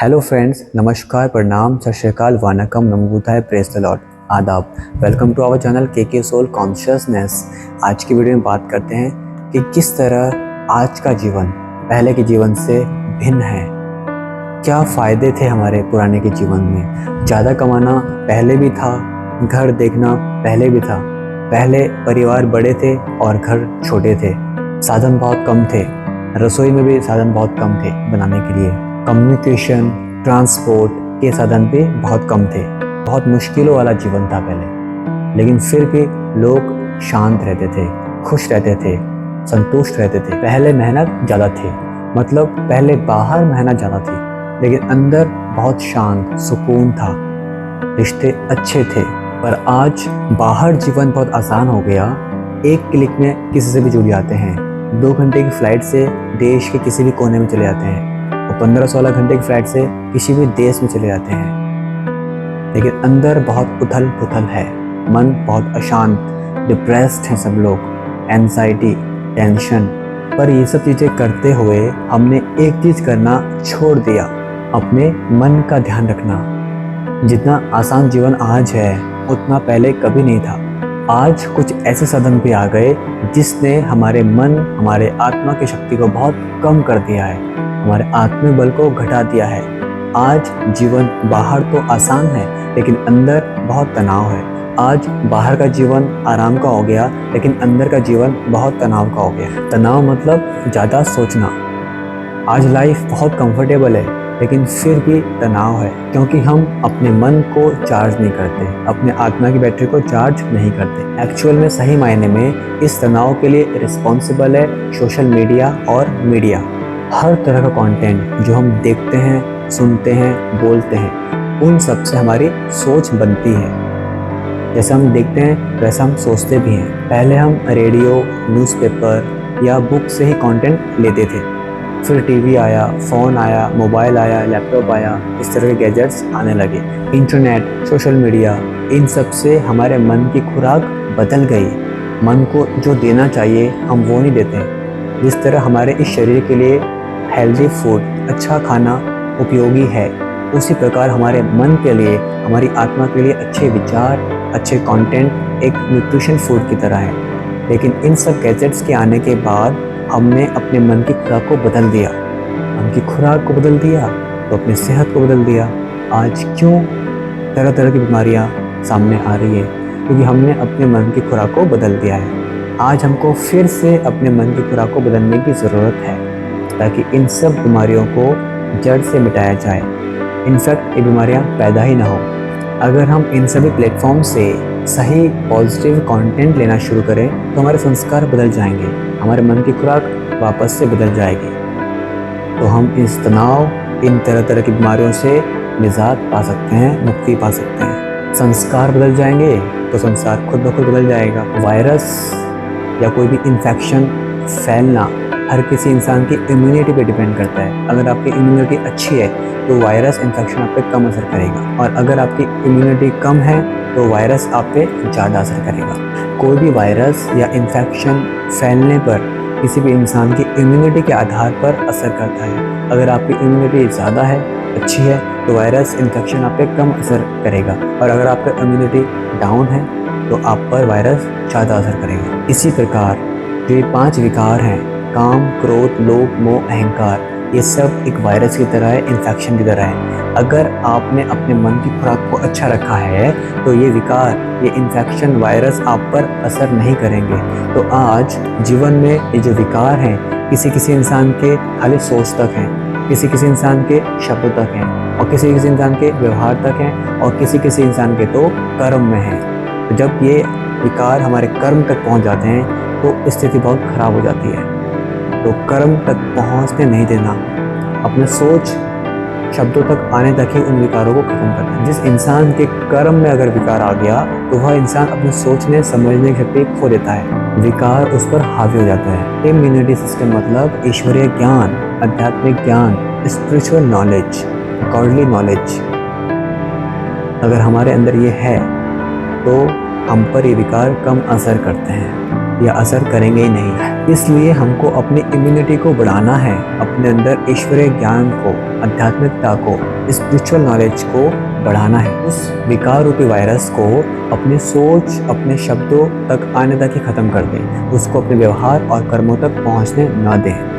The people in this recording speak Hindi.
हेलो फ्रेंड्स, नमस्कार, प्रणाम, सत श्री अकाल, वानकम, नमो बुद्धाय, प्रेज द लॉर्ड, आदाब। वेलकम टू आवर चैनल के सोल कॉन्शियसनेस। आज की वीडियो में बात करते हैं कि किस तरह आज का जीवन पहले के जीवन से भिन्न है। क्या फ़ायदे थे हमारे पुराने के जीवन में। ज़्यादा कमाना पहले भी था, घर देखना पहले भी था। पहले परिवार बड़े थे और घर छोटे थे, साधन बहुत कम थे, रसोई में भी साधन बहुत कम थे बनाने के लिए, कम्युनिकेशन, ट्रांसपोर्ट के साधन भी बहुत कम थे। बहुत मुश्किलों वाला जीवन था पहले, लेकिन फिर भी लोग शांत रहते थे, खुश रहते थे, संतुष्ट रहते थे। पहले मेहनत ज़्यादा थी, मतलब पहले बाहर मेहनत ज़्यादा थी, लेकिन अंदर बहुत शांत सुकून था, रिश्ते अच्छे थे। पर आज बाहर जीवन बहुत आसान हो गया। एक क्लिक में किसी से भी जुड़ जाते हैं। 2 घंटे की फ़्लाइट से देश के किसी भी कोने में चले जाते हैं, और 15-16 घंटे की फ़्लाइट से किसी भी देश में चले जाते हैं। लेकिन अंदर बहुत उथल पुथल है, मन बहुत अशांत, डिप्रेस्ड हैं सब लोग, एंजाइटी, टेंशन। पर ये सब चीज़ें करते हुए हमने एक चीज़ करना छोड़ दिया, अपने मन का ध्यान रखना। जितना आसान जीवन आज है उतना पहले कभी नहीं था। आज कुछ ऐसे साधन भी आ गए जिसने हमारे मन, हमारे आत्मा की शक्ति को बहुत कम कर दिया है, हमारे आत्मिक बल को घटा दिया है। आज जीवन बाहर तो आसान है, लेकिन अंदर बहुत तनाव है। आज बाहर का जीवन आराम का हो गया, लेकिन अंदर का जीवन बहुत तनाव का हो गया। तनाव मतलब ज़्यादा सोचना। आज लाइफ बहुत कंफर्टेबल है, लेकिन फिर भी तनाव है, क्योंकि हम अपने मन को चार्ज नहीं करते, अपने आत्मा की बैटरी को चार्ज नहीं करते। एक्चुअल में सही मायने में इस तनाव के लिए रिस्पॉन्सिबल है सोशल मीडिया और मीडिया। हर तरह का कंटेंट जो हम देखते हैं, सुनते हैं, बोलते हैं, उन सब से हमारी सोच बनती है। जैसा हम देखते हैं वैसा हम सोचते भी हैं। पहले हम रेडियो, न्यूज़पेपर या बुक से ही कंटेंट लेते थे, फिर टीवी आया, फ़ोन आया, मोबाइल आया, लैपटॉप आया, इस तरह के गैजेट्स आने लगे। इंटरनेट, सोशल मीडिया, इन सब से हमारे मन की खुराक बदल गई। मन को जो देना चाहिए हम वो नहीं देते। जिस तरह हमारे इस शरीर के लिए हेल्दी फूड, अच्छा खाना उपयोगी है, उसी प्रकार हमारे मन के लिए, हमारी आत्मा के लिए अच्छे विचार, अच्छे कंटेंट एक न्यूट्रिशन फूड की तरह है। लेकिन इन सब गैजेट्स के आने के बाद हमने अपने मन की खुराक को बदल दिया। मन की खुराक को बदल दिया तो अपनी सेहत को बदल दिया। आज क्यों तरह तरह की बीमारियां सामने आ रही है? क्योंकि हमने अपने मन की खुराक को बदल दिया है। आज हमको फिर से अपने मन की खुराक को बदलने की ज़रूरत है, ताकि इन सब बीमारियों को जड़ से मिटाया जाए। इनफैक्ट ये बीमारियां पैदा ही ना हो। अगर हम इन सभी प्लेटफॉर्म से सही पॉजिटिव कंटेंट लेना शुरू करें तो हमारे संस्कार बदल जाएंगे, हमारे मन की खुराक वापस से बदल जाएगी, तो हम इस तनाव, इन तरह तरह की बीमारियों से निजात पा सकते हैं, मुक्ति पा सकते हैं। संस्कार बदल जाएंगे तो संसार खुद ब खुद बदल जाएगा। वायरस या कोई भी इन्फेक्शन फैलना हर किसी इंसान की इम्यूनिटी पे डिपेंड करता है। अगर आपकी इम्यूनिटी अच्छी है तो वायरस इन्फेक्शन आप पे कम असर करेगा, और अगर आपकी इम्यूनिटी कम है तो वायरस आप पे ज़्यादा असर करेगा। कोई भी वायरस या इन्फेक्शन फैलने पर किसी भी इंसान की इम्यूनिटी के आधार पर असर करता है। अगर आपकी इम्यूनिटी ज़्यादा है, अच्छी है, तो वायरस इन्फेक्शन आप पे कम असर करेगा, और अगर आपका इम्यूनिटी डाउन है तो आप पर वायरस ज़्यादा असर करेगा। इसी प्रकार जो ये 5 विकार हैं, काम, क्रोध, लोभ, मोह, अहंकार, ये सब एक वायरस की तरह है, इन्फेक्शन की तरह है। अगर आपने अपने मन की खुराक को अच्छा रखा है तो ये विकार, ये इन्फेक्शन, वायरस आप पर असर नहीं करेंगे। तो आज जीवन में ये जो विकार हैं, किसी किसी इंसान के खाली सोच तक हैं, किसी किसी इंसान के शब्द तक हैं, और किसी किसी इंसान के व्यवहार तक हैं, और किसी किसी इंसान के तो कर्म में हैं। तो जब ये विकार हमारे कर्म तक पहुंच जाते हैं तो स्थिति बहुत खराब हो जाती है। तो कर्म तक पहुंचने नहीं देना, अपने सोच शब्दों तक आने तक ही उन विकारों को खत्म करना है। जिस इंसान के कर्म में अगर विकार आ गया तो वह इंसान अपने सोचने समझने की शक्ति खो देता है, विकार उस पर हावी हो जाता है। इम्यूनिटी सिस्टम मतलब ईश्वरीय ज्ञान, आध्यात्मिक ज्ञान, स्पिरिचुअल नॉलेज, गॉडली नॉलेज अगर हमारे अंदर ये है तो हम पर ये विकार कम असर करते हैं, या असर करेंगे ही नहीं। इसलिए हमको अपनी इम्यूनिटी को बढ़ाना है, अपने अंदर ईश्वरीय ज्ञान को, आध्यात्मिकता को, स्पिरिचुअल नॉलेज को बढ़ाना है। उस विकार रूपी वायरस को अपनी सोच, अपने शब्दों तक आने तक ही खत्म कर दें, उसको अपने व्यवहार और कर्मों तक पहुंचने न दें।